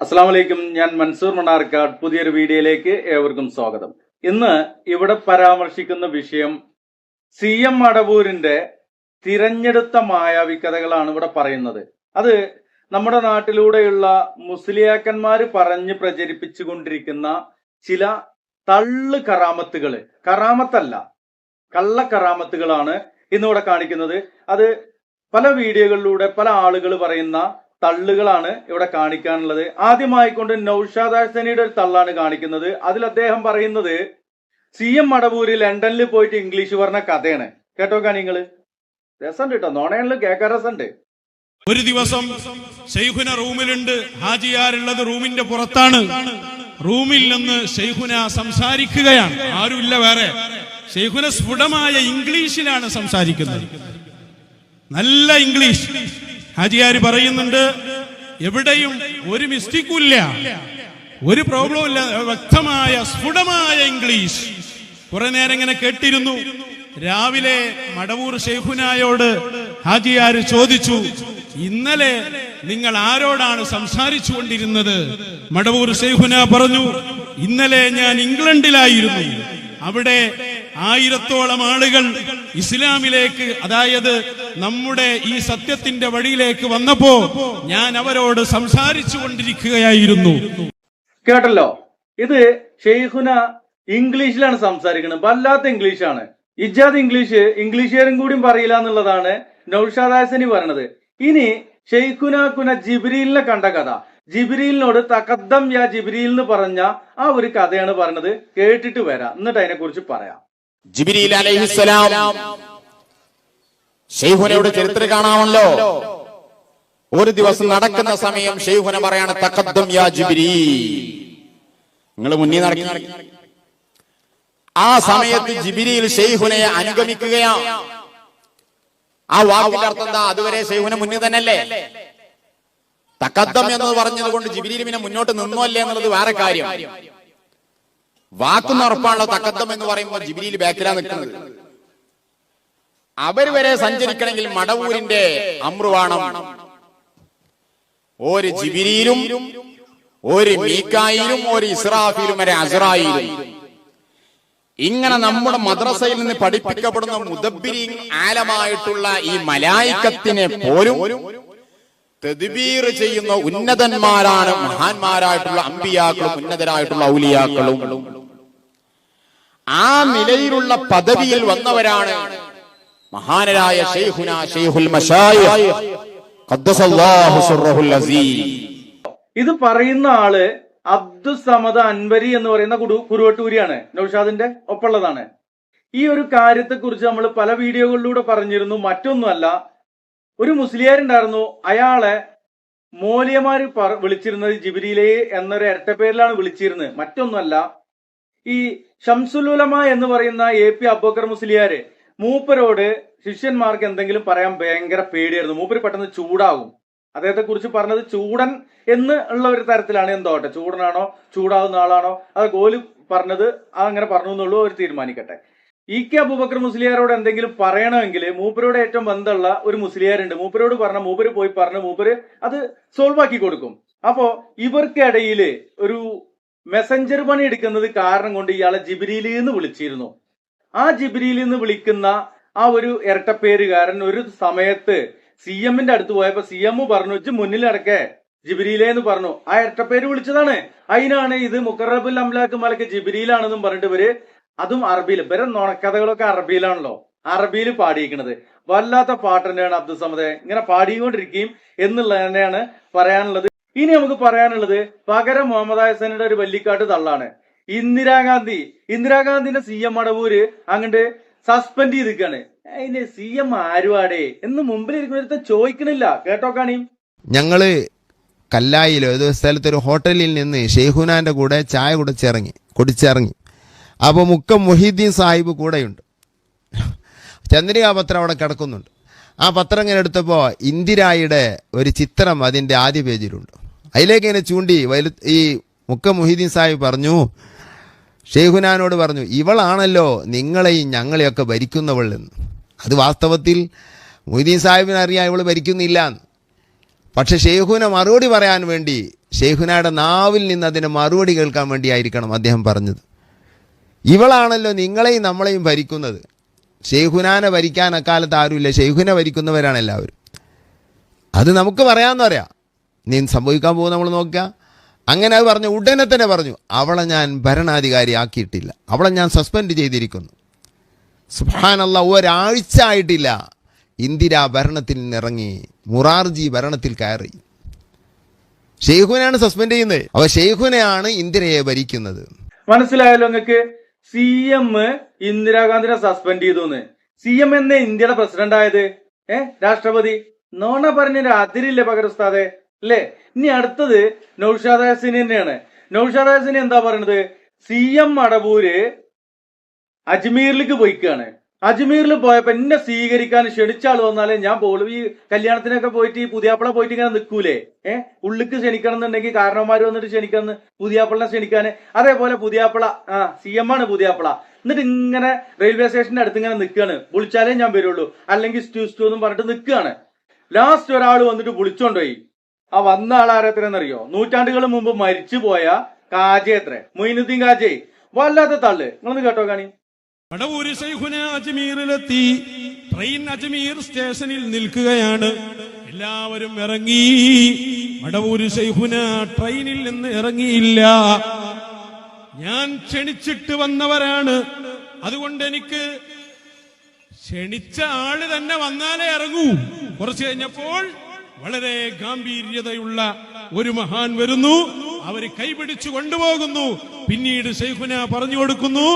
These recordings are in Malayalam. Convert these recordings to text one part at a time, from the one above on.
അസ്സലാമു അലൈക്കും. ഞാൻ മൻസൂർ മണ്ണാർക്കാട്. പുതിയൊരു വീഡിയോയിലേക്ക് ഏവർക്കും സ്വാഗതം. ഇന്ന് ഇവിടെ പരാമർശിക്കുന്ന വിഷയം CM മടവൂരിന്റെ തിരഞ്ഞെടുത്ത മായാവി കഥകളാണ് ഇവിടെ പറയുന്നത്. അത് നമ്മുടെ നാട്ടിലൂടെയുള്ള മുസ്ലിയാക്കന്മാര് പറഞ്ഞ് പ്രചരിപ്പിച്ചുകൊണ്ടിരിക്കുന്ന ചില തള്ളു കറാമത്തുകള്, കറാമത്തല്ല കള്ള കറാമത്തുകളാണ് ഇന്നിവിടെ കാണിക്കുന്നത്. അത് പല വീഡിയോകളിലൂടെ പല ആളുകൾ പറയുന്ന തള്ളുകളാണ് ഇവിടെ കാണിക്കാനുള്ളത്. ആദ്യമായിക്കൊണ്ട് നൗഷാദ് ഹസനിയുടെ ഒരു തള്ളാണ് കാണിക്കുന്നത്. അതിൽ അദ്ദേഹം പറയുന്നത് CM മടവൂര് ലണ്ടനിൽ പോയിട്ട് ഇംഗ്ലീഷ് പറഞ്ഞ കഥയാണ്. കേട്ടോക്കാ നിങ്ങള്, രസമുണ്ട് കേട്ടോ, നോണയനിൽ കേൾക്കാൻ രസമുണ്ട്. ഒരു ദിവസം ശൈഖുന റൂമിലുണ്ട്, ഹാജിയാരുള്ളത് റൂമിന്റെ പുറത്താണ്. റൂമിൽ നിന്ന് ശൈഖുന സംസാരിക്കുകയാണ്, ആരുമില്ല വേറെ. ശൈഖുന സ്ഫുടമായ ഇംഗ്ലീഷിലാണ് സംസാരിക്കുന്നത്, നല്ല ഇംഗ്ലീഷ്. ഹാജിയാര് പറയുന്നുണ്ട്, എവിടെയും ഒരു മിസ്റ്റേക്കും ഇല്ല, ഒരു പ്രോബ്ലവും ഇല്ല, വ്യക്തമായ സ്ഫുടമായ ഇംഗ്ലീഷ്. കുറെ നേരം ഇങ്ങനെ കേട്ടിരുന്നു. രാവിലെ മടവൂർ ശൈഖുനായോട് ഹാജിയാര് ചോദിച്ചു, ഇന്നലെ നിങ്ങൾ ആരോടാണ് സംസാരിച്ചു കൊണ്ടിരുന്നത്? മടവൂർ ശൈഖുന പറഞ്ഞു, ഇന്നലെ ഞാൻ ഇംഗ്ലണ്ടിലായിരുന്നു. അവിടെ 1000-ഓളം ആളുകൾ ഇസ്ലാമിലേക്ക്, അതായത് നമ്മുടെ ഈ സത്യത്തിന്റെ വഴിയിലേക്ക് വന്നപ്പോ ഞാൻ അവരോട് സംസാരിച്ചു കൊണ്ടിരിക്കുകയായിരുന്നു. കേട്ടല്ലോ, ഇത് ഷെയ്ഖുന ഇംഗ്ലീഷിലാണ് സംസാരിക്കുന്നത്. വല്ലാത്ത ഇംഗ്ലീഷാണ്. ഇജാദ് ഇംഗ്ലീഷുകാരും കൂടിയും പറയില്ല എന്നുള്ളതാണ് നൗഷാദ് ഹസനി പറയണത്. ഇനി ഷെയ്ഖുന ജിബ്രീലിനെ കണ്ട കഥ, ജിബ്രീലിനോട് തഖദ്ദം യാ ജിബ്രീൽ എന്ന് പറഞ്ഞ ആ ഒരു കഥയാണ് പറഞ്ഞത്. കേട്ടിട്ട് വരാം, എന്നിട്ട് അതിനെ കുറിച്ച് പറയാം. ജിബ്രീൽ അലൈഹിസ്സലാം ശൈഖുനയുടെ ചരിത്രം കാണാമല്ലോ. ഒരു ദിവസം നടക്കുന്ന സമയം ശൈഖുന പറയാണ്, തഖദ്ദം യാ ജിബ്രീൽ, നിങ്ങൾ മുന്നിൽ നടക്കി. ആ സമയത്ത് ജിബ്രീൽ ശൈഖുനയെ അനുഗമിക്കുകയാണ്. ആ വാക്കിന്റെ അർത്ഥം എന്താ? അതുവരെ ശൈഖുന മുന്നിൽ തന്നെയല്ലേ. തഖദ്ദം എന്ന് പറഞ്ഞത് കൊണ്ട് ജിബ്രീൽ പിന്നെ മുന്നോട്ട് നിന്നോ അല്ലേ എന്നുള്ളത് വേറെ കാര്യം. വാക്കുന്ന ഉറപ്പാണല്ലോ. തഖദ്ദം എന്ന് പറയുമ്പോൾ ജിബ്രീൽ ബാക്കിലാണ് നിൽക്കുന്നത്. അവർ വരെ സഞ്ചരിക്കണമെങ്കിൽ മടവൂരിന്റെ അമ്രു വേണം. ഒരു ജിബ്രീലും ഒരു മീകായിലും ഒരു ഇസ്രാഫീലും ഒരു അസ്റായീലും, ഇങ്ങനെ നമ്മുടെ മദ്രസയിൽ നിന്ന് പഠിപ്പിക്കപ്പെടുന്ന മുദബ്ബിരീൻ ആലമായിട്ടുള്ള ഈ മലായിക്കത്തിനെ പോലും തദ്ബീർ ചെയ്യുന്ന ഉന്നതന്മാരാണ് മഹാന്മാരായിട്ടുള്ള അമ്പിയാക്കളും ഉന്നതരായിട്ടുള്ള ഔലിയാക്കളും. ആ നിലയിലുള്ള പദവിയിൽ വന്നവരാണ് മഹാനരായ ശൈഖുന ശൈഖുൽ മശായിഖ് ഖദ്ദസല്ലാഹു സിർറഹുൽ അസീസ്. ഇത് പറയുന്ന ആള് അബ്ദുസ്സമദ് അൻവരി എന്ന് പറയുന്ന കുരുവട്ടൂരിയാണ്, നൗഷാദിന്റെ ഒപ്പമുള്ളതാണ്. ഈ ഒരു കാര്യത്തെ കുറിച്ച് നമ്മൾ പല വീഡിയോകളിലൂടെ പറഞ്ഞിരുന്നു. മറ്റൊന്നുമല്ല, ഒരു മുസ്ലിയാരുണ്ടായിരുന്നു, അയാളെ മോലിയമാര് വിളിച്ചിരുന്നത് ജിബ്രീലേ എന്നൊരു ഇരട്ടപ്പേരിലാണ് വിളിച്ചിരുന്നത്. മറ്റൊന്നുമല്ല, ഈ ഷംസുൽ ഉലമ എന്ന് പറയുന്ന AP അബൂബക്കർ മുസ്ലിയാര്, മൂപ്പരോട് ശിഷ്യന്മാർക്ക് എന്തെങ്കിലും പറയാൻ ഭയങ്കര പേടിയായിരുന്നു. മൂപ്പര് പെട്ടെന്ന് ചൂടാകും. അദ്ദേഹത്തെ കുറിച്ച് പറഞ്ഞത് ചൂടൻ എന്ന് ഉള്ള ഒരു തരത്തിലാണ്. എന്തോട്ടെ, ചൂടനാണോ ചൂടാവുന്ന ആളാണോ അത് ഗോല് പറഞ്ഞത് അങ്ങനെ പറഞ്ഞു എന്നുള്ളൂ, അവർ തീരുമാനിക്കട്ടെ. EK അബൂബക്കർ മുസ്ലിയാരോട് എന്തെങ്കിലും പറയണമെങ്കിൽ മൂപ്പരോട് ഏറ്റവും ബന്ധമുള്ള ഒരു മുസ്ലിയാരുണ്ട്. മൂപ്പരോട് പറഞ്ഞ മൂപ്പര് പോയി പറഞ്ഞ് മൂപ്പര് അത് സോൾവ് ആക്കി കൊടുക്കും. അപ്പോ ഇവർക്കിടയില് ഒരു മെസ്സഞ്ചർ പണി എടുക്കുന്നത് കാരണം കൊണ്ട് ഇയാളെ ജിബ്രീൽ എന്ന് വിളിച്ചിരുന്നു. ആ ജിബ്രീൽ എന്ന് വിളിക്കുന്ന ആ ഒരു ഇരട്ടപ്പേരുകാരൻ ഒരു സമയത്ത് CMന്റെ അടുത്ത് പോയപ്പോ CM പറഞ്ഞു, ഇജ്ജ് മുന്നിലിടക്കേ ജിബ്രീലേ എന്ന് പറഞ്ഞു. ആ ഇരട്ടപ്പേര് വിളിച്ചതാണ്. അതിനാണ് ഇത് മുഖറബുൽ അംലാക്ക് മലക്ക് ജിബ്രീലാണെന്നും പറഞ്ഞിട്ട് ഇവര്, അതും അറബിയിൽ, ഇവരെ നുണക്കഥകളൊക്കെ അറബിയിലാണല്ലോ, അറബിയിൽ പാടിയിരിക്കുന്നത്. വല്ലാത്ത പാട്ട് തന്നെയാണ് അബ്ദുസമദെ, ഇങ്ങനെ പാടിക്കൊണ്ടിരിക്കുകയും എന്നുള്ളത് തന്നെയാണ് പറയാനുള്ളത്. ഇനി നമുക്ക് പറയാനുള്ളത് പകരം മുഹമ്മദ് ഹസനിയുടെ ഒരു വല്ലിക്കാട്ട് തള്ളാണ്. ഇന്ദിരാഗാന്ധിന്റെ CM മടവൂര് അങ്ങോട്ട് സസ്പെൻഡ് ചെയ്തിരിക്കാണ്. അതിന് CM ആരുവാടേ എന്ന് മുമ്പിലിരിക്കുന്ന ചോദിക്കണില്ല. കേട്ടോക്കാണീ, ഞങ്ങള് കല്ലായിലോ ഏതോ സ്ഥലത്തൊരു ഹോട്ടലിൽ നിന്ന് ഷെയ്ഖുനാന്റെ കൂടെ ചായ കുടിച്ചിറങ്ങി. അപ്പോൾ മുക്കം മൊഹീദ്ദീൻ സാഹിബ് കൂടെയുണ്ട്. ചന്ദ്രികാ പത്രം അവിടെ കിടക്കുന്നുണ്ട്. ആ പത്രം ഇങ്ങനെ എടുത്തപ്പോൾ ഇന്ദിരായുടെ ഒരു ചിത്രം അതിൻ്റെ ആദ്യ പേജിലുണ്ട്. അതിലേക്ക് ഇങ്ങനെ ചൂണ്ടി ഈ മുക്കം മൊഹീദ്ദീൻ സാഹിബ് പറഞ്ഞു, ഷെയ്ഖുനാനോട് പറഞ്ഞു, ഇവളാണല്ലോ നിങ്ങളെയും ഞങ്ങളെയൊക്കെ ഭരിക്കുന്നവൾ എന്ന്. അത് വാസ്തവത്തിൽ മൊയ്തീൻ സാഹിബിന് അറിയാം ഇവൾ ഭരിക്കുന്നില്ല എന്ന്. പക്ഷെ ഷെയ്ഖുന മറുപടി പറയാൻ വേണ്ടി ഷെയ്ഖുനയുടെ നാവിൽ നിന്ന് അതിന് മറുപടി കേൾക്കാൻ വേണ്ടിയായിരിക്കണം അദ്ദേഹം പറഞ്ഞത്. ഇവളാണല്ലോ നിങ്ങളെയും നമ്മളെയും ഭരിക്കുന്നത്. ഷെയ്ഖുനാനെ ഭരിക്കാൻ അക്കാലത്ത് ആരുമില്ല, ഷെയ്ഖുനെ ഭരിക്കുന്നവരാണ് എല്ലാവരും. അത് നമുക്ക് പറയാമെന്ന് പറയാം, നീ സംഭവിക്കാൻ പോകും നമ്മൾ നോക്കുക. അങ്ങനെ അത് പറഞ്ഞു. ഉടനെ തന്നെ പറഞ്ഞു, അവളെ ഞാൻ ഭരണാധികാരി ആക്കിയിട്ടില്ല, അവളെ ഞാൻ സസ്പെൻഡ് ചെയ്തിരിക്കുന്നു. സുബ്ഹാനല്ലാഹ്, ഒരാഴ്ച ആയിട്ടില്ല ഇന്ദിര ഭരണത്തിൽ നിന്നിറങ്ങി മുറാർജി ഭരണത്തിൽ കയറി. ഷെയ്ഖുനെയാണ് സസ്പെൻഡ് ചെയ്യുന്നത്. അവ ഷെയ്ഖുനെയാണ് ഇന്ദിരയെ ഭരിക്കുന്നത്. മനസ്സിലായല്ലോ നിങ്ങൾക്ക്? CM ഇന്ദിരാഗാന്ധിനെ സസ്പെൻഡ് ചെയ്തു. CM എന്ന ഇന്ത്യയുടെ പ്രസിഡന്റ് ആയത് രാഷ്ട്രപതി. നോണ പറഞ്ഞൊരു അതിരില്ലേ പകരസ്താദെ അല്ലേ? ഇനി അടുത്തത് നൗഷാദ് ഹസീൻ തന്നെയാണ്. നൗഷാദ് ഹസീൻ എന്താ പറയണത്? CM മടവൂര് അജ്മീറിലേക്ക് പോയിക്കാണ്. അജ്മീറിൽ പോയപ്പോ എന്നെ സ്വീകരിക്കാൻ ക്ഷണിച്ച ആൾ വന്നാലേ ഞാൻ പോകുള്ളൂ. ഈ കല്യാണത്തിനൊക്കെ പോയിട്ട് ഈ പുതിയാപ്പിള പോയിട്ട് ഇങ്ങനെ നിൽക്കൂലേ, ഉള്ളിക്ക് ക്ഷണിക്കണം എന്നുണ്ടെങ്കിൽ കാരണവന്മാര് വന്നിട്ട് ക്ഷണിക്കണം പുതിയാപ്പിളിനെ ക്ഷണിക്കാന്. അതേപോലെ പുതിയാപ്പിള CM ആണ് പുതിയാപ്പിള. എന്നിട്ട് ഇങ്ങനെ റെയിൽവേ സ്റ്റേഷന്റെ അടുത്ത് ഇങ്ങനെ നിൽക്കുകയാണ്. വിളിച്ചാലേ ഞാൻ വരുള്ളൂ, അല്ലെങ്കിൽ സ്റ്റൂ എന്നും പറഞ്ഞിട്ട് നിൽക്കുകയാണ്. ലാസ്റ്റ് ഒരാൾ വന്നിട്ട് വിളിച്ചോണ്ടുപോയി. ആ വന്ന ആളാരത്തിനെന്നറിയോ? നൂറ്റാണ്ടുകൾ മുമ്പ് മരിച്ചുപോയ കാജെ മൊയ്നുദ്ദീൻ കാജെ. വല്ലാത്ത തള്ളു. നിങ്ങളൊന്ന് കേട്ടോ കാണി. മടവൂര് ശൈഖുന അജ്മീറിലെത്തി. ട്രെയിൻ അജ്മീർ സ്റ്റേഷനിൽ നിൽക്കുകയാണ്. എല്ലാവരും ഇറങ്ങി. മടവൂര് ശൈഖുന ട്രെയിനിൽ നിന്ന് ഇറങ്ങിയില്ല. ഞാൻ ക്ഷണിച്ചിട്ട് വന്നവരാണ്, അതുകൊണ്ട് എനിക്ക് ക്ഷണിച്ച ആള് തന്നെ വന്നാലേ ഇറങ്ങൂ. കുറച്ചു കഴിഞ്ഞപ്പോൾ വളരെ ഗാംഭീര്യതയുള്ള ഒരു മഹാൻ വരുന്നു. അവര് കൈപിടിച്ചു കൊണ്ടുപോകുന്നു. പിന്നീട് ശൈഖുന പറഞ്ഞു കൊടുക്കുന്നു,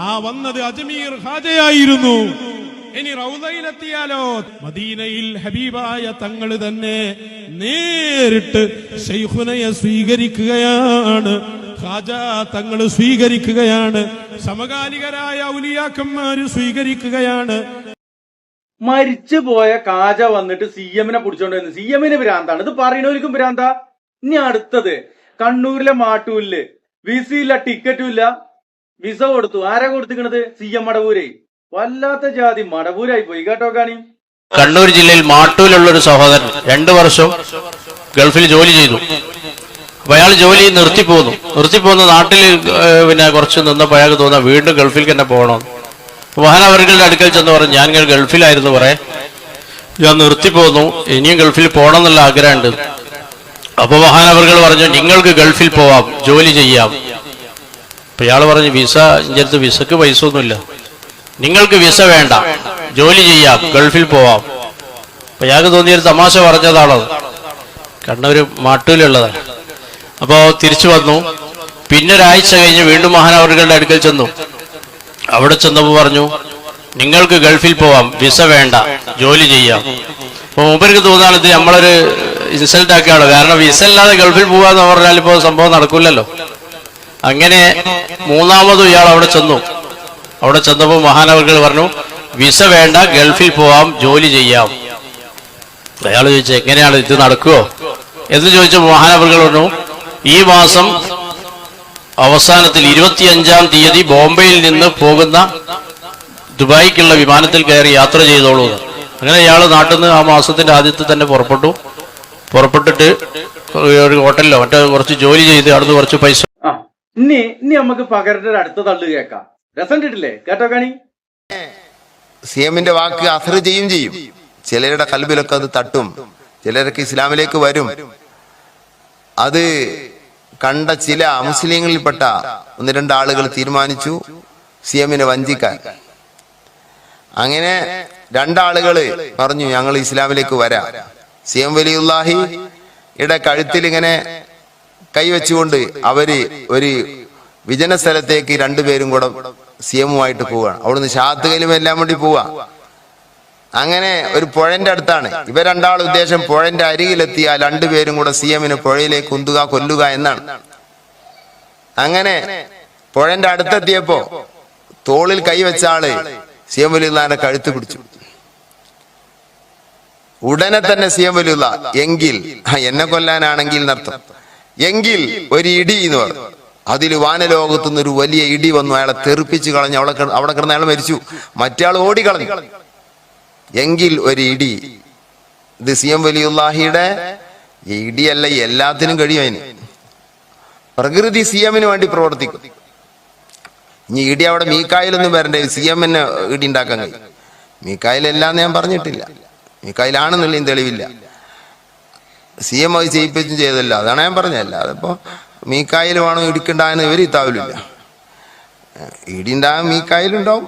ആ വന്നത് അജ്മീർ ഹാജയായിരുന്നു. ഇനി റൗദയിലെത്തിയാലോ? മദീനയിൽ ഹബീബായ തങ്ങള് തന്നെ നേരിട്ട് ശൈഖുനയെ സ്വീകരിക്കുകയാണ്. ഖാജ തങ്ങള് സ്വീകരിക്കുകയാണ്. സമകാലികരായ ഔലിയാക്കന്മാര് സ്വീകരിക്കുകയാണ്. മരിച്ചുപോയ കാജ വന്നിട്ട് CM-നെ പിടിച്ചോണ്ടിരുന്നു. CM-ന് ഭ്രാന്താണ്. ഇത് പറയണവർക്കും ഭ്രാന്താ. ഇനി അടുത്തത് കണ്ണൂരിലെ മാട്ടൂരില് വിസയില്ല, ടിക്കറ്റും ഇല്ല. വിസ കൊടുത്തു. ആരാ കൊടുത്തിക്കണത്? CM മടവൂരെ. വല്ലാത്ത ജാതി മടവൂരായി പോയി കേട്ടോ കാണി. കണ്ണൂർ ജില്ലയിൽ മാട്ടൂലുള്ള ഒരു സഹോദരൻ 2 വർഷം ഗൾഫിൽ ജോലി ചെയ്തു. അപ്പൊ അയാൾ ജോലി നിർത്തിപ്പോന്നു. നാട്ടിൽ പിന്നെ കുറച്ച് നിന്നപ്പോൾ അയാൾക്ക് തോന്നാ വീണ്ടും ഗൾഫിൽ തന്നെ പോകണം. മഹാനവറുകളുടെ അടുക്കൽ ചെന്ന് പറഞ്ഞു, ഞാൻ ഗൾഫിലായിരുന്നു, ഞാൻ നിർത്തിപ്പോന്നു, ഇനിയും ഗൾഫിൽ പോകണം എന്നുള്ള ആഗ്രഹമുണ്ട്. അപ്പൊ മഹാനവറുകൾ പറഞ്ഞു, നിങ്ങൾക്ക് ഗൾഫിൽ പോവാം, ജോലി ചെയ്യാം. അപ്പൊ ഇയാൾ പറഞ്ഞു, വിസ എൻ്റെ അടുത്ത് വിസക്ക് പൈസ ഒന്നുമില്ല, നിങ്ങൾക്ക് വിസ വേണ്ട, ജോലി ചെയ്യാം, ഗൾഫിൽ പോവാം. അപ്പൊ ഇയാൾക്ക് തോന്നിയൊരു തമാശ പറഞ്ഞതാണത്. കണ്ണൂര് മാട്ടൂലുള്ളതാണ്. അപ്പോ തിരിച്ചു വന്നു. പിന്നെ ഒരാഴ്ച കഴിഞ്ഞ് വീണ്ടും മഹാനവറുകളുടെ അടുക്കൽ ചെന്നു. അവിടെ ചെന്നപ്പോൾ പറഞ്ഞു, നിങ്ങൾക്ക് ഗൾഫിൽ പോവാം, വിസ വേണ്ട, ജോലി ചെയ്യാം. അപ്പൊ മൂപ്പർക്ക് തോന്നാണ് ഇത് നമ്മളൊരു ഇൻസൾട്ട് ആക്കിയാണോ, കാരണം വിസ ഇല്ലാതെ ഗൾഫിൽ പോവാന്ന് പറഞ്ഞാൽ ഇപ്പോ സംഭവം നടക്കൂലല്ലോ. അങ്ങനെ മൂന്നാമതും ഇയാൾ അവിടെ ചെന്നപ്പോൾ മഹാനവറുകൾ പറഞ്ഞു, വിസ വേണ്ട, ഗൾഫിൽ പോവാം, ജോലി ചെയ്യാം. അയാൾ ചോദിച്ചു, എങ്ങനെയാണ് ഇത് നടക്കുവോ എന്ന് ചോദിച്ചപ്പോൾ മഹാനവറുകൾ പറഞ്ഞു, ഈ മാസം അവസാനത്തിൽ 25-ാം തീയതി ബോംബെയിൽ നിന്ന് പോകുന്ന ദുബായിക്കുള്ള വിമാനത്തിൽ കയറി യാത്ര ചെയ്തോളൂ. അങ്ങനെ ഇയാൾ നാട്ടിൽ നിന്ന് ആ മാസത്തിന്റെ ആദ്യത്തിൽ തന്നെ പുറപ്പെട്ടിട്ട് ഒരു ഹോട്ടലിലോ മറ്റോ കുറച്ച് ജോലി ചെയ്ത് അവിടുന്ന് കുറച്ച് പൈസ. ഇനി നമുക്ക് പകരന്റെ അടുത്ത തള്ളു കേൾക്കാം. രസം കിട്ടില്ലേ? കേട്ടോ കാണി. CM-ന്റെ വാക്ക് അസർ ചെയ്യും. ചിലരുടെ കൽബിലൊക്കെ അത് തട്ടും, ചിലരൊക്കെ ഇസ്ലാമിലേക്ക് വരും. അത് കണ്ട ചില മുസ്ലിങ്ങളിൽപ്പെട്ട 1-2 ആളുകൾ തീരുമാനിച്ചു CM-നെ വഞ്ചിക്കാൻ. അങ്ങനെ 2 ആളുകൾ പറഞ്ഞു, ഞങ്ങൾ ഇസ്ലാമിലേക്ക് വരാം. CM വലിയുല്ലാഹിയുടെ കഴുത്തിൽ ഇങ്ങനെ കൈവച്ചുകൊണ്ട് അവര് ഒരു വിജന സ്ഥലത്തേക്ക് 2 പേരും കൂടെ CM-ഉമായിട്ട് പോവുകയാണ്. അവിടുന്ന് ഷാത്തുകയിലും എല്ലാം വേണ്ടി പോവാ. അങ്ങനെ ഒരു പുഴന്റെ അടുത്താണ് ഇവർ 2 ആൾ ഉദ്ദേശം. പുഴന്റെ അരികിലെത്തിയാൽ 2 പേരും കൂടെ CM-നെ പുഴയിലേക്ക് കൊല്ലുക എന്നാണ്. അങ്ങനെ പുഴന്റെ അടുത്തെത്തിയപ്പോ തോളിൽ കൈവച്ച ആള് CM വലിയുള്ളാന്റെ കഴുത്ത് പിടിച്ചു. ഉടനെ തന്നെ CM വലിയുള്ള, എങ്കിൽ എന്നെ കൊല്ലാനാണെങ്കിൽ നർത്തം, എങ്കിൽ ഒരു ഇടി എന്ന് പറഞ്ഞു. അതിൽ വാനലോകത്തുനിന്ന് ഒരു വലിയ ഇടി വന്നു, അയാളെ തെറിപ്പിച്ച് കളഞ്ഞു. അവിടെ കിടന്ന് അയാൾ മരിച്ചു. മറ്റേ ആൾ ഓടിക്കളഞ്ഞു. എങ്കിൽ ഒരു ഇടി. ഇത് CM വലിയുല്ലാഹിയുടെ ഇടിയല്ല, എല്ലാത്തിനും കഴിയും അതിന്. പ്രകൃതി സി എമ്മിന് വേണ്ടി പ്രവർത്തിക്കും. ഇനി ഇടി അവിടെ മീക്കായിലൊന്നും വരണ്ടേ, സി എമ്മിന് ഇടി ഉണ്ടാക്കാൻ കഴിയും. മീക്കായിലെല്ലാന്ന് ഞാൻ പറഞ്ഞിട്ടില്ല, മീക്കായിലാണെന്നുള്ളതും തെളിവില്ല. സി എം അത് ചെയ്യിപ്പിച്ചും ചെയ്തല്ലോ, അതാണ് ഞാൻ പറഞ്ഞതല്ല. അതിപ്പോ മീക്കായിൽ വേണം ഇടിക്കണ്ടായെന്ന് ഇവർ ഇത്താവില്ല. ഇടിണ്ടാകും, മീക്കായിലുണ്ടാവും.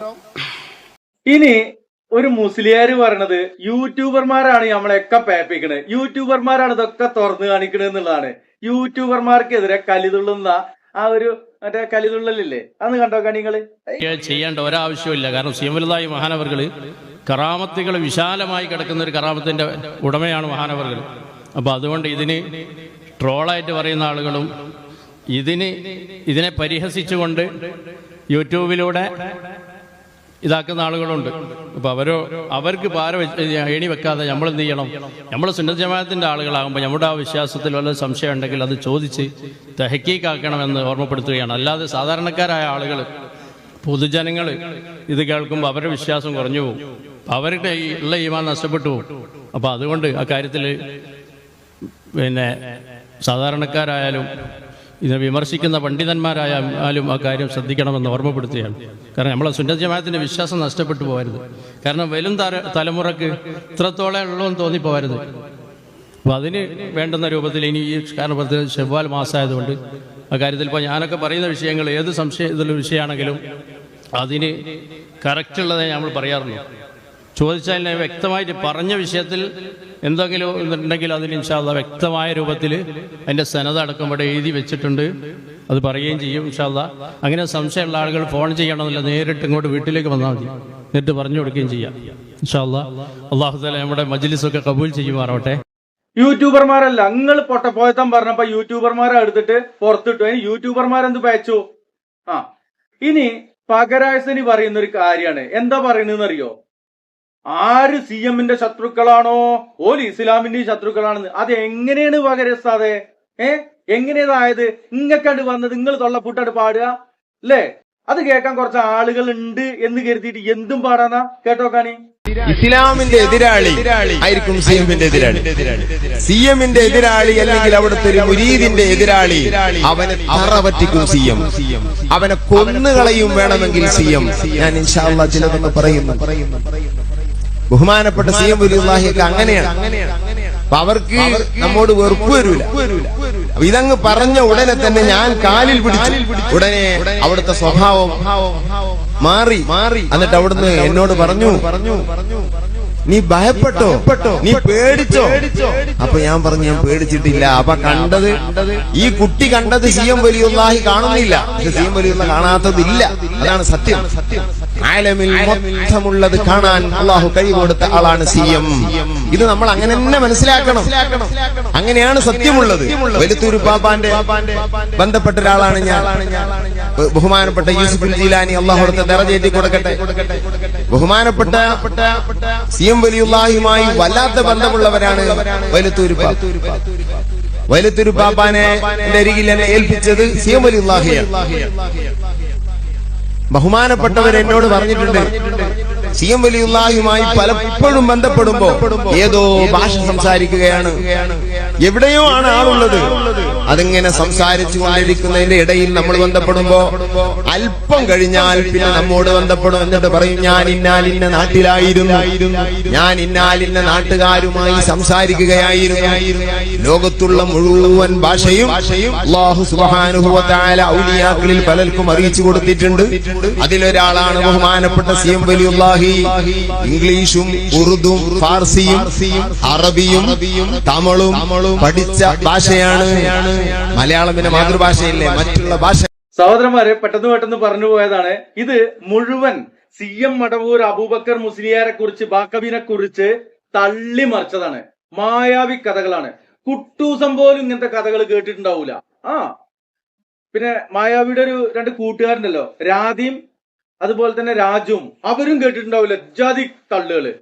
ഇനി ഒരു മുസ്ലിയാര് പറയണത് യൂട്യൂബർമാരാണ് നമ്മളെയൊക്കെ പേപ്പിക്കണത്, യൂട്യൂബർമാരാണ് ഇതൊക്കെ തുറന്നു കാണിക്കണത് എന്നുള്ളതാണ്. യൂട്യൂബർമാർക്കെതിരെ കലിതുള്ളുന്ന ആ ഒരു മറ്റേ കലിതുള്ളലില്ലേ, അന്ന് കണ്ടോ നിങ്ങള്? ചെയ്യേണ്ട ഒരാവശ്യമില്ല. കാരണം സിയമലുള്ളാഹി മഹാനവർകള് കറാമത്തുകൾ വിശാലമായി കിടക്കുന്ന ഒരു കറാമത്തിന്റെ ഉടമയാണ് മഹാനവർകൾ. അപ്പൊ അതുകൊണ്ട് ഇതിന് ട്രോളായിട്ട് പറയുന്ന ആളുകളും ഇതിനെ പരിഹസിച്ചുകൊണ്ട് യൂട്യൂബിലൂടെ ഇതാക്കുന്ന ആളുകളുണ്ട്. അപ്പൊ അവർക്ക് ഏണി വെക്കാതെ നമ്മൾ എന്ത് ചെയ്യണം? നമ്മൾ സുന്നത്ത് ജമാഅത്തിന്റെ ആളുകളാകുമ്പോൾ നമ്മുടെ ആ വിശ്വാസത്തിൽ വല്ല സംശയം ഉണ്ടെങ്കിൽ അത് ചോദിച്ച് തഹക്കീക്കാക്കണമെന്ന് ഓർമ്മപ്പെടുത്തുകയാണ്. അല്ലാതെ സാധാരണക്കാരായ ആളുകൾ, പൊതുജനങ്ങൾ ഇത് കേൾക്കുമ്പോൾ അവരുടെ വിശ്വാസം കുറഞ്ഞു പോകും, അവരുടെ ഉള്ള ഈമാൻ നഷ്ടപ്പെട്ടു പോകും. അപ്പൊ അതുകൊണ്ട് ആ കാര്യത്തിൽ സാധാരണക്കാരായാലും ഇതിനെ വിമർശിക്കുന്ന പണ്ഡിതന്മാരായാലും ആ കാര്യം ശ്രദ്ധിക്കണമെന്ന് ഓർമ്മപ്പെടുത്തുകയാണ്. കാരണം നമ്മളെ സുന്നത്ത് ജമാഅത്തിന്റെ വിശ്വാസം നഷ്ടപ്പെട്ടു പോകരുത്. കാരണം വരും തലമുറക്ക് ഇത്രത്തോളം ഉള്ളതെന്ന് തോന്നിപ്പോകരുത്. അപ്പോൾ അതിന് വേണ്ടുന്ന രൂപത്തിൽ ഇനി ഈ കാരണം ശവ്വാൽ മാസമായതുകൊണ്ട് ആ കാര്യത്തിൽ ഇപ്പോൾ ഞാനൊക്കെ പറയുന്ന വിഷയങ്ങൾ ഏത് സംശയത്തിലുള്ള വിഷയമാണെങ്കിലും അതിന് കറക്റ്റുള്ളതേ നമ്മൾ പറയാറുള്ളൂ. ചോദിച്ചാൽ വ്യക്തമായിട്ട് പറഞ്ഞ വിഷയത്തിൽ എന്തെങ്കിലും ഉണ്ടെങ്കിൽ അതിന് ഇൻഷാ അല്ലാഹ് വ്യക്തമായ രൂപത്തിൽ അതിൻ്റെ സനദ് അടക്കം ഇവിടെ എഴുതി വെച്ചിട്ടുണ്ട്, അത് പറയുകയും ചെയ്യും ഇൻഷാ അല്ലാഹ്. അങ്ങനെ സംശയമുള്ള ആളുകൾ ഫോൺ ചെയ്യണമെന്നില്ല, നേരിട്ട് ഇങ്ങോട്ട് വീട്ടിലേക്ക് വന്നാൽ മതി, എന്നിട്ട് പറഞ്ഞു കൊടുക്കുകയും ചെയ്യാം ഇൻഷാ അല്ലാഹ്. അല്ലാഹു തആല നമ്മുടെ മജ്ലിസൊക്കെ കബൂൽ ചെയ്യുമാറാവട്ടെ. യൂട്യൂബർമാരല്ല, നിങ്ങൾ പൊട്ടപ്പോയത്തം പറഞ്ഞപ്പോ യൂട്യൂബർമാരെ എടുത്തിട്ട് പുറത്തിട്ടു. അതിന് യൂട്യൂബർമാരെന്ത് പയച്ചു? ഇനി പകരായസനി പറയുന്ന ഒരു കാര്യമാണ്. എന്താ പറയുന്നതെന്ന് അറിയോ? ആര് സി എമ്മിന്റെ ശത്രുക്കളാണോ ഓല് ഇസ്ലാമിന്റെയും ശത്രുക്കളാണെന്ന്. അത് എങ്ങനെയാണ് പകരസാതെ? എങ്ങനെയതായത്? ഇങ്ങക്കണ്ട് വന്നത് നിങ്ങൾ തൊള്ളപ്പൂട്ടാട് പാടുക അല്ലേ? അത് കേൾക്കാൻ കുറച്ച് ആളുകൾ ഉണ്ട് എന്ന് കരുതിയിട്ട് എന്തും പാടാന്നാ കേട്ടോക്കാണി. ഇസ്ലാമിന്റെ എതിരാളി ആയിരിക്കും സി എമ്മിന്റെ എതിരാളി. സി എമ്മിന്റെ എതിരാളി അല്ലെങ്കിൽ അവിടുത്തെ ഒരു മുരീദിന്റെ എതിരാളി അവനെ തറ പറ്റിക്കും സി എം. അവനെ കൊന്നുകളയും വേണമെങ്കിൽ സി എം. ഞാൻ ഇൻഷാ അല്ലാഹ് ചിലതൊക്കെ പറയുന്നു. ബഹുമാനപ്പെട്ട സി എം വലിയുള്ളാഹിയൊക്കെ അങ്ങനെയാണ്. അപ്പൊ അവർക്ക് നമ്മോട് വെറുപ്പ് വരൂല. അപ്പൊ ഇതങ്ങ് പറഞ്ഞ ഉടനെ തന്നെ ഞാൻ കാലിൽ പിടിച്ചു. ഉടനെ അവിടുത്തെ സ്വഭാവം മാറി. എന്നിട്ട് അവിടുന്ന് എന്നോട് പറഞ്ഞു, നീ ഭയപ്പെട്ടോ, നീ പേടിച്ചോ? അപ്പൊ ഞാൻ പറഞ്ഞു, ഞാൻ പേടിച്ചിട്ടില്ല. അപ്പൊ കണ്ടത്, ഈ കുട്ടി കണ്ടത് സി എം വലിയുള്ളാഹി കാണുന്നില്ല, പക്ഷെ സി എം വലിയുള്ള കാണാത്തതില്ല. അതാണ് സത്യം. ആലമിൽ മൊത്തമുള്ളത് കാണാൻ അള്ളാഹു കഴിവുകൊടുത്ത ആളാണ് സി എം. ഇത് നമ്മൾ അങ്ങനെ തന്നെ മനസ്സിലാക്കണം. അങ്ങനെയാണ് സത്യമുള്ളത്. വെലുത്തൂർ പാപ്പാന്റെ ബന്ധപ്പെട്ട ഒരാളാണ് ഞാൻ. ബഹുമാനപ്പെട്ട യൂസുഫുൽ ജീലാനി അള്ളാഹു കൊടുത്ത ദറജയേറ്റി കൊടുക്കട്ടെ. ബഹുമാനപ്പെട്ട സി എം വലിയുള്ളാഹിയുമായി വല്ലാത്ത ബന്ധമുള്ളവരാണ് വെലുത്തൂർ പാപ്പ. വെലുത്തൂർ പാപ്പാനെ അരികിൽ എന്നെ ഏൽപ്പിച്ചത് സി എം വലിയുള്ളാഹിയാണ്. ബഹുമാനപ്പെട്ടവർ എന്നോട് പറഞ്ഞിട്ടുണ്ട്, സി എം വലിയുള്ളാഹിയുമായി പലപ്പോഴും ബന്ധപ്പെടുമ്പോ ഏതോ ഭാഷ സംസാരിക്കുകയാണ്, എവിടെയോ ആണ് ആളുള്ളത്. അതിങ്ങനെ സംസാരിച്ചു കൊണ്ടിരിക്കുന്നതിന്റെ ഇടയിൽ നമ്മൾ ബന്ധപ്പെടുമ്പോ അല്പം കഴിഞ്ഞാൽ പിന്നെ നമ്മോട് ബന്ധപ്പെടും. എന്നിട്ട് പറയും, ഞാൻ ഇന്നാലിന്ന നാട്ടിലായിരുന്നു, ഞാൻ ഇന്നാലിന്ന നാട്ടുകാരുമായി സംസാരിക്കുകയായിരുന്നു. ലോകത്തുള്ള മുഴുവൻ ഭാഷയും അല്ലാഹു സുബ്ഹാനഹു വ തആല ഔലിയാക്കളിൽ പലർക്കും അറിയിച്ചു കൊടുത്തിട്ടുണ്ട്. അതിലൊരാളാണ് ബഹുമാനപ്പെട്ട സി എം വലിയുള്ളാഹി. ഇംഗ്ലീഷും ഉറുദും ഫാർസിയും അറബിയും തമിഴും പഠിച്ച ഭാഷയാണ്. മലയാളം പിന്നെ മാതൃഭാഷയില്ലേ, മറ്റുള്ള ഭാഷ. സഹോദരന്മാരെ, പെട്ടെന്ന് പറഞ്ഞു പോയതാണ്. ഇത് മുഴുവൻ സി എം മടവൂർ അബൂബക്കർ മുസ്ലിയാരെ കുറിച്ച്, ബാക്കബിനെ കുറിച്ച് തള്ളിമറിച്ചതാണ്. മായാവി കഥകളാണ്. കുട്ടൂസം പോലും ഇങ്ങനത്തെ കഥകൾ കേട്ടിട്ടുണ്ടാവൂല. പിന്നെ മായാവിയുടെ ഒരു രണ്ട് കൂട്ടുകാരുണ്ടല്ലോ, രാധിയും അതുപോലെ തന്നെ രാജുവും, അവരും കേട്ടിട്ടുണ്ടാവില്ല. ജാതി തള്ളുകള്,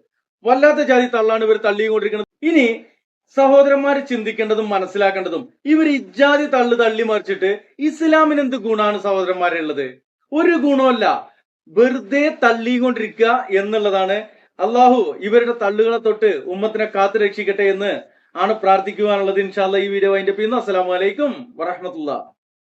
വല്ലാത്ത ജാതി തള്ളാണ് ഇവർ തള്ളിക്കൊണ്ടിരിക്കുന്നത്. ഇനി സഹോദരന്മാര് ചിന്തിക്കേണ്ടതും മനസ്സിലാക്കേണ്ടതും, ഇവർ ഇജാതി തള്ളി മറിച്ചിട്ട് ഇസ്ലാമിന് എന്ത് ഗുണമാണ് സഹോദരന്മാരെ ഉള്ളത്? ഒരു ഗുണമല്ല, വെറുതെ തള്ളിക്കൊണ്ടിരിക്കുക എന്നുള്ളതാണ്. അള്ളാഹു ഇവരുടെ തള്ളുകളെ തൊട്ട് ഉമ്മത്തിനെ കാത്തു രക്ഷിക്കട്ടെ എന്ന് ആണ് പ്രാർത്ഥിക്കുവാനുള്ളത്. ഇൻഷാ അല്ലാഹ് ഈ വീഡിയോ അതിന്റെ പിന്നെ. അസ്സലാമു അലൈക്കും വറഹ്മത്തുള്ളാഹി.